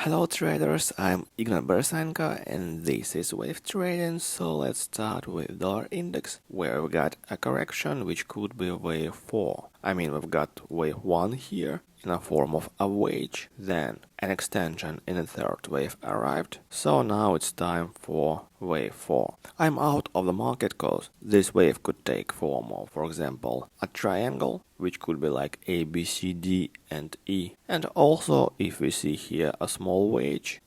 Hello traders, I'm Igor Bersanko and this is WaveTrading. So let's start with dollar index, where we got a correction which could be wave 4. We've got wave 1 here in a form of a wedge, then an extension in the third wave arrived, so now it's time for wave 4. I'm out of the market cause this wave could take form of, for example, a triangle, which could be like A, B, C, D and E. And also if we see here a small wedge,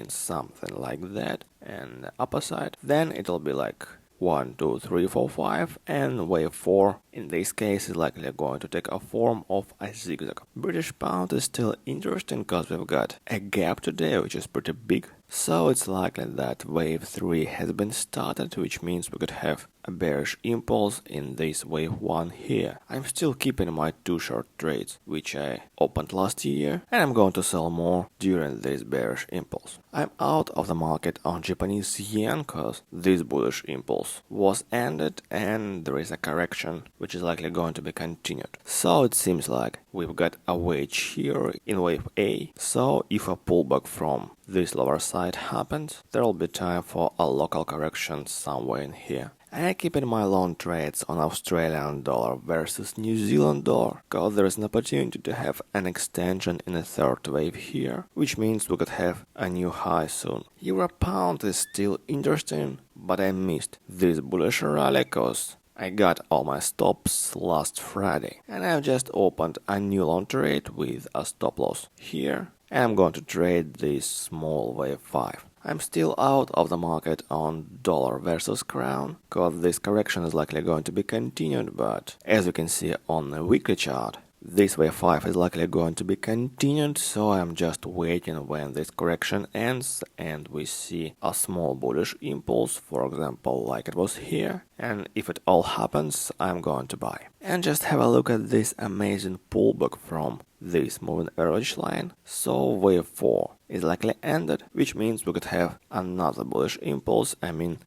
something like that, and the upper side, then it'll be like 1, 2, 3, 4, 5, and wave 4 in this case is likely going to take a form of a zigzag. British pound is still interesting because we've got a gap today which is pretty big, so it's likely that wave 3 has been started, which means we could have a bearish impulse in this wave 1 here. I'm still keeping my 2 short trades which I opened last year, and I'm going to sell more during this bearish impulse. I'm out of the market on Japanese yen because this bullish impulse was ended and there is a correction which is likely going to be continued. So it seems like we've got a wedge here in wave A, so if a pullback from this lower side happens, there'll be time for a local correction somewhere in here. And I keep in my long trades on Australian dollar versus New Zealand dollar, because there is an opportunity to have an extension in the third wave here, which means we could have a new high soon. Euro pound is still interesting, but I missed this bullish rally cause I got all my stops last Friday, and I've just opened a new long trade with a stop loss here, and I'm going to trade this small wave 5. I'm still out of the market on dollar versus crown, cause this correction is likely going to be continued, but as you can see on the weekly chart, this wave 5 is likely going to be continued, so I'm just waiting when this correction ends and we see a small bullish impulse, for example, like it was here, and if it all happens, I'm going to buy. And just have a look at this amazing pullback from this moving average line. So wave 4 is likely ended, which means we could have another bullish impulse,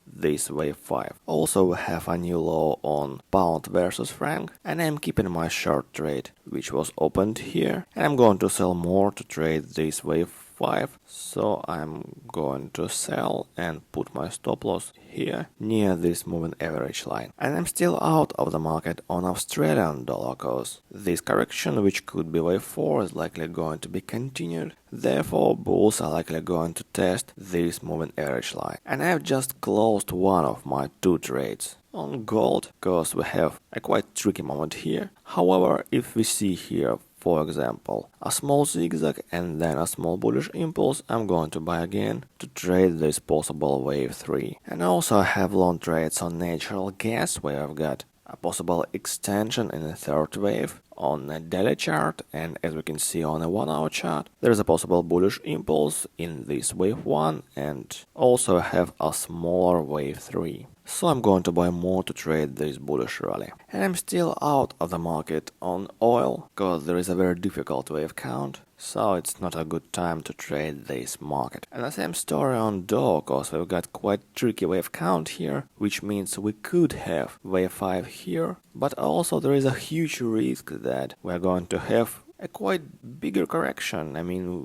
this wave 5. Also we have a new low on pound versus franc, and I'm keeping my short trade which was opened here, and I'm going to sell more to trade this wave 5, so I'm going to sell and put my stop loss here near this moving average line. And I'm still out of the market on Australian dollar cause this correction, which could be wave 4, is likely going to be continued. Therefore, bulls are likely going to test this moving average line. And I've just closed one of my 2 trades on gold, cause we have a quite tricky moment here. However, if we see here, for example, a small zigzag and then a small bullish impulse, I'm going to buy again to trade this possible wave 3. And also I have long trades on natural gas, where I've got a possible extension in the third wave on a daily chart, and as we can see on a 1-hour chart, there is a possible bullish impulse in this wave 1, and also I have a smaller wave 3. So I'm going to buy more to trade this bullish rally. And I'm still out of the market on oil, because there is a very difficult wave count, so it's not a good time to trade this market. And the same story on Dow, cause we've got quite tricky wave count here, which means we could have wave 5 here, but also there is a huge risk that we're going to have a quite bigger correction,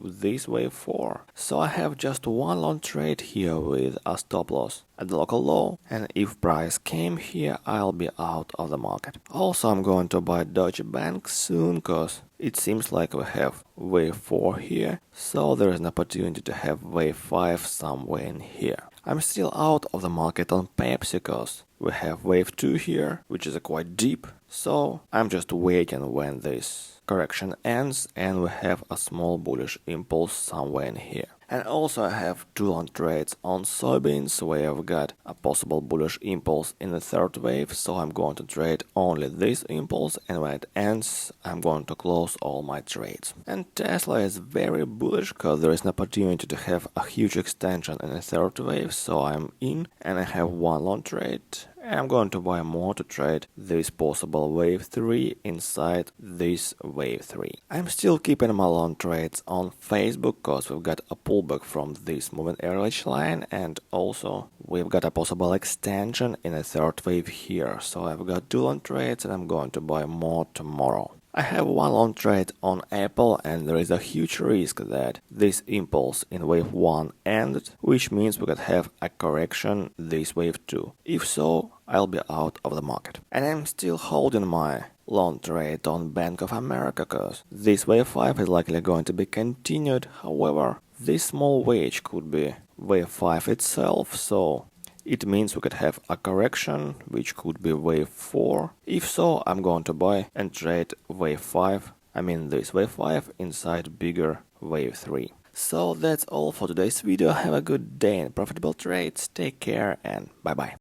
this wave 4. So I have just one long trade here with a stop loss at the local low, and if price came here, I'll be out of the market. Also, I'm going to buy Deutsche Bank soon, cause it seems like we have wave 4 here, so there is an opportunity to have wave 5 somewhere in here. I'm still out of the market on Pepsi, cause we have wave 2 here, which is quite deep, so I'm just waiting when this correction ends and we have a small bullish impulse somewhere in here. And also I have 2 long trades on soybeans, where I've got a possible bullish impulse in the third wave, so I'm going to trade only this impulse, and when it ends, I'm going to close all my trades. And Tesla is very bullish, because there is an opportunity to have a huge extension in the third wave, so I'm in, and I have 1 long trade. And I'm going to buy more to trade this possible wave 3 inside this wave 3. I'm still keeping my long trades on Facebook, because we've got a pullback from this moving average line, and also we've got a possible extension in the third wave here. So I've got 2 long trades and I'm going to buy more tomorrow. I have one long trade on Apple and there is a huge risk that this impulse in wave 1 ended, which means we could have a correction this wave 2. If so, I'll be out of the market. And I'm still holding my long trade on Bank of America cause this wave 5 is likely going to be continued. However, this small wedge could be wave 5 itself, so it means we could have a correction, which could be wave 4. If so, I'm going to buy and trade wave 5, this wave 5 inside bigger wave 3. So that's all for today's video. Have a good day and profitable trades. Take care and bye bye.